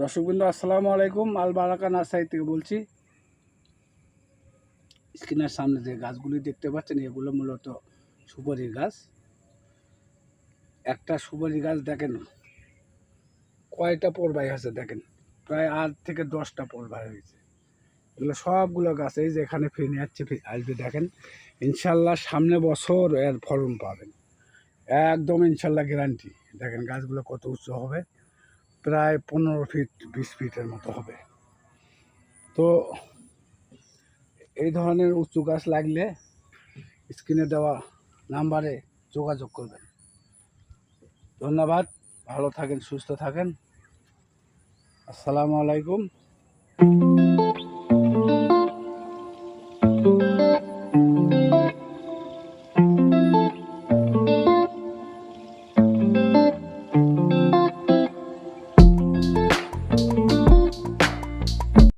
দর্শকবৃন্দ আসসালামু আলাইকুম। আল বারাকা নার্সারি থেকে বলছি। স্ক্রিনের সামনে যে গাছগুলি দেখতে পাচ্ছেন এগুলো মূলত সুপারি গাছ। একটা সুপারি গাছ দেখেন কয়টা পরবাই আছে, দেখেন প্রায় 8 থেকে 10টা পরবাই হয়েছে। এগুলো সবগুলো গাছ এই যে এখানে ফিরে আসবে দেখেন, ইনশাল্লাহ সামনে বছর এর ফলন পাবেন একদম ইনশাল্লাহ গ্যারান্টি। দেখেন গাছগুলো কত উঁচু হবে, প্রায় 15 ফিট 20 ফিটের মতো হবে। তো এই ধরনের উঁচু গাছ লাগলে স্ক্রিনে দেওয়া নাম্বারে যোগাযোগ করবেন। ধন্যবাদ, ভালো থাকেন, সুস্থ থাকেন। আসসালামু আলাইকুম।